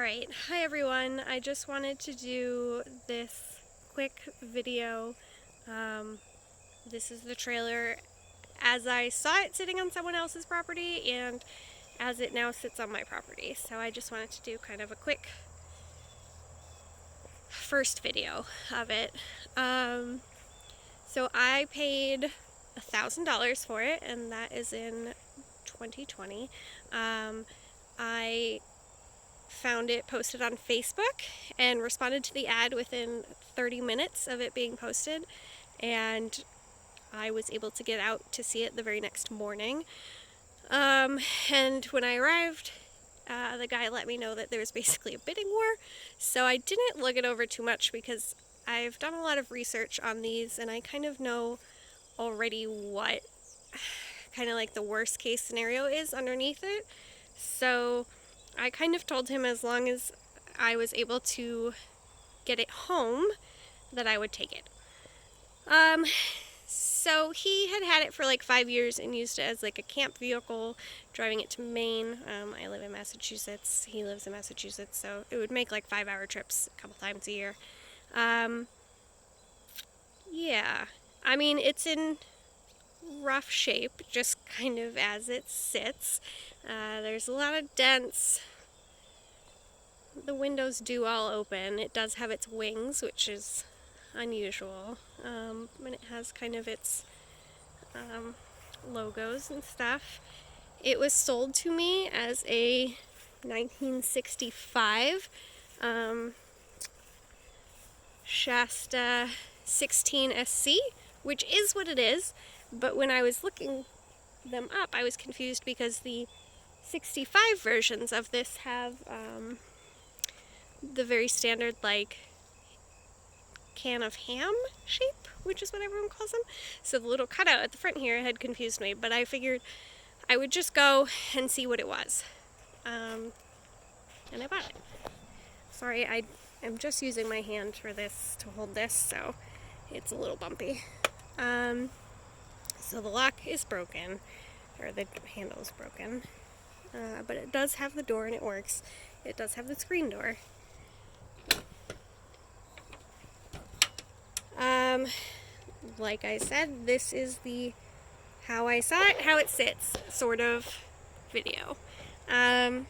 Alright, hi everyone. I just wanted to do this quick video. This is the trailer as I saw it sitting on someone else's property and as it now sits on my property. So I just wanted to do kind of a quick first video of it. So I paid $1,000 for it, and that is in 2020. I found it posted on Facebook and responded to the ad within 30 minutes of it being posted, and I was able to get out to see it the very next morning. And when I arrived, the guy let me know that there was basically a bidding war, so I didn't look it over too much because I've done a lot of research on these and I kind of know already what kind of like the worst case scenario is underneath it. So I kind of told him as long as I was able to get it home that I would take it. So he had it for like 5 years and used it as like a camp vehicle, driving it to Maine. I live in Massachusetts, he lives in Massachusetts, so it would make like 5-hour trips a couple times a year. Yeah, I mean, it's in rough shape, just kind of as it sits. There's a lot of dents. The windows do all open. It does have its wings, which is unusual. And it has kind of its logos and stuff. It was sold to me as a 1965 Shasta 16 SC, which is what it is, but when I was looking them up, I was confused because the 65 versions of this have the very standard like can of ham shape, which is what everyone calls them. So the little cutout at the front here had confused me, but I figured I would just go and see what it was. And I bought it. Sorry, I'm just using my hand for this to hold this, so it's a little bumpy. So the lock is broken, or the handle is broken, but it does have the door and it works. It does have the screen door. Like I said, this is the how I saw it, how it sits sort of video. I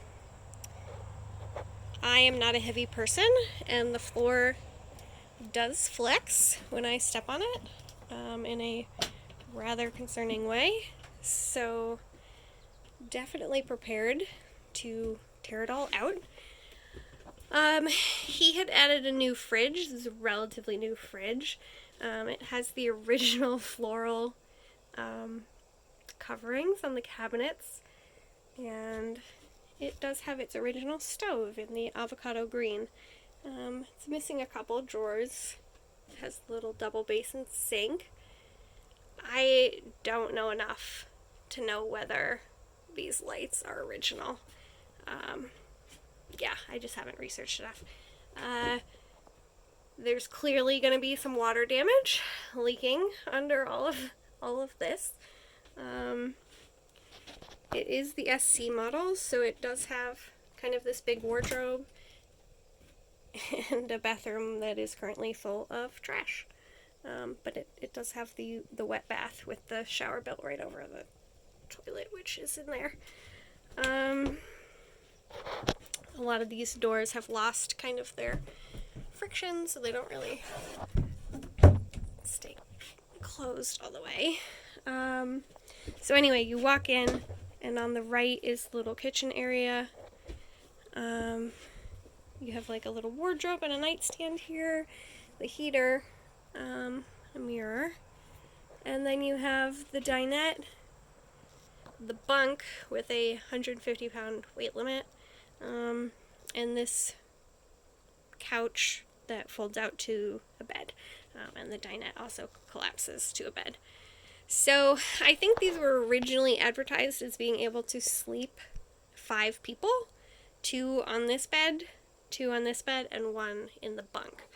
am not a heavy person, and the floor does flex when I step on it in a rather concerning way. So definitely prepared to tear it all out. He had added a new fridge. This is a relatively new fridge. It has the original floral coverings on the cabinets, and it does have its original stove in the avocado green. It's missing a couple drawers. It has a little double basin sink. I don't know enough to know whether these lights are original. Yeah, I just haven't researched enough. There's clearly going to be some water damage leaking under all of this. It is the SC model, so it does have kind of this big wardrobe and a bathroom that is currently full of trash. But it does have the wet bath with the shower built right over the toilet, which is in there. A lot of these doors have lost kind of their friction, so they don't really stay closed all the way. So anyway, you walk in, and on the right is the little kitchen area. You have like a little wardrobe and a nightstand here, the heater, a mirror, and then you have the dinette, the bunk with a 150-pound weight limit, and this couch that folds out to a bed, and the dinette also collapses to a bed. So I think these were originally advertised as being able to sleep 5 people, 2 on this bed, 2 on this bed, and 1 in the bunk.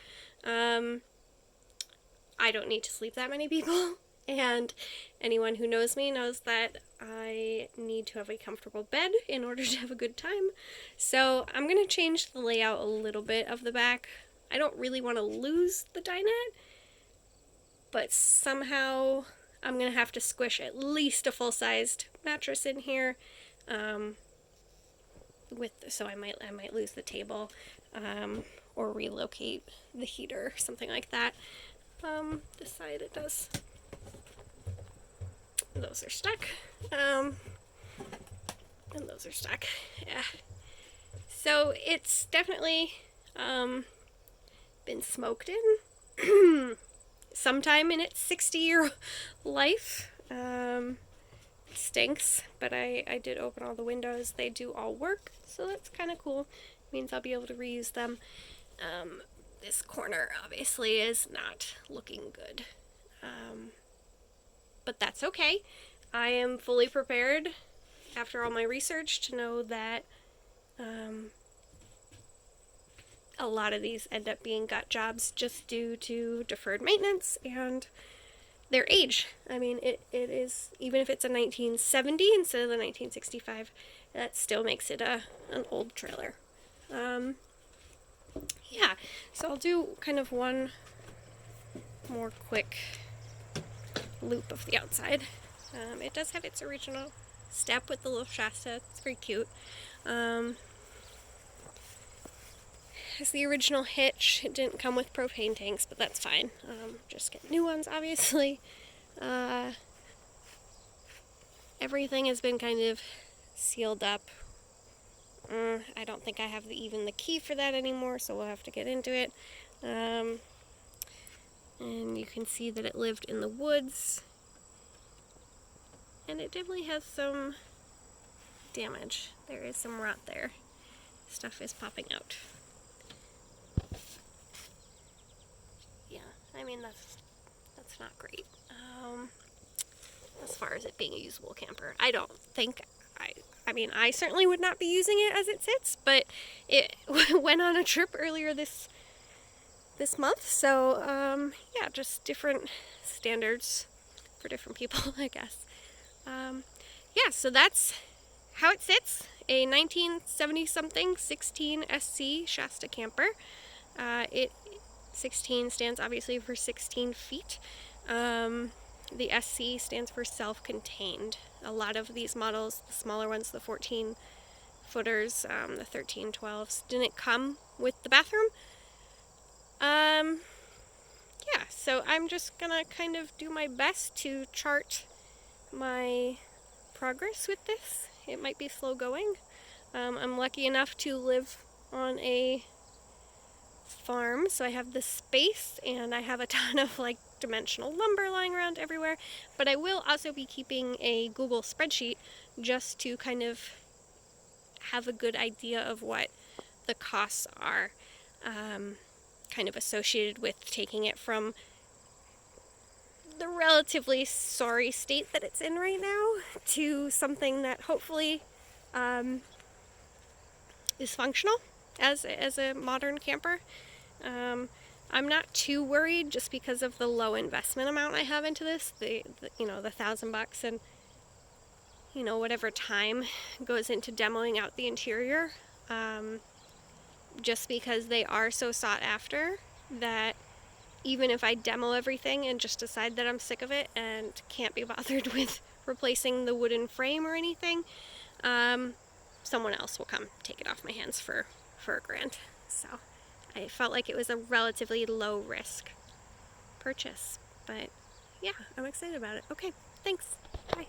I don't need to sleep that many people, and anyone who knows me knows that I need to have a comfortable bed in order to have a good time. So I'm going to change the layout a little bit of the back. I don't really want to lose the dinette, but somehow I'm going to have to squish at least a full-sized mattress in here. So I might lose the table, or relocate the heater, something like that. This side it does. Those are stuck. And those are stuck. Yeah. So it's definitely been smoked in sometime in its 60-year life. It stinks, but I did open all the windows. They do all work, so that's kind of cool. Means I'll be able to reuse them. This corner obviously is not looking good. But that's okay. I am fully prepared after all my research to know that a lot of these end up being gut jobs just due to deferred maintenance and their age. I mean, it is, even if it's a 1970 instead of the 1965, that still makes it an old trailer. Yeah, so I'll do kind of one more quick loop of the outside. It does have its original step with the little Shasta. It's very cute. Has the original hitch. It didn't come with propane tanks, but that's fine. Just get new ones, obviously. Everything has been kind of sealed up. I don't think I have even the key for that anymore, so we'll have to get into it. And you can see that it lived in the woods. And it definitely has some damage. There is some rot there. Stuff is popping out. Yeah, I mean, that's not great. As far as it being a usable camper. I don't think, I mean, I certainly would not be using it as it sits, but it went on a trip earlier this month, so, yeah, just different standards for different people, I guess. Yeah, so that's how it sits. A 1970-something 16 SC Shasta camper. 16 stands obviously for 16 feet. The SC stands for self-contained. A lot of these models, the smaller ones, the 14-footers, the 13-12s, didn't come with the bathroom. Yeah, so I'm just gonna kind of do my best to chart my progress with this. It might be slow going. I'm lucky enough to live on a farm, so I have the space and I have a ton of like dimensional lumber lying around everywhere, but I will also be keeping a Google spreadsheet just to kind of have a good idea of what the costs are kind of associated with taking it from the relatively sorry state that it's in right now to something that hopefully is functional as a modern camper. I'm not too worried just because of the low investment amount I have into this. The $1,000 and whatever time goes into demoing out the interior. Just because they are so sought after that even if I demo everything and just decide that I'm sick of it and can't be bothered with replacing the wooden frame or anything, someone else will come take it off my hands for $1,000. So I felt like it was a relatively low risk purchase, but yeah, I'm excited about it. Okay, thanks. Bye.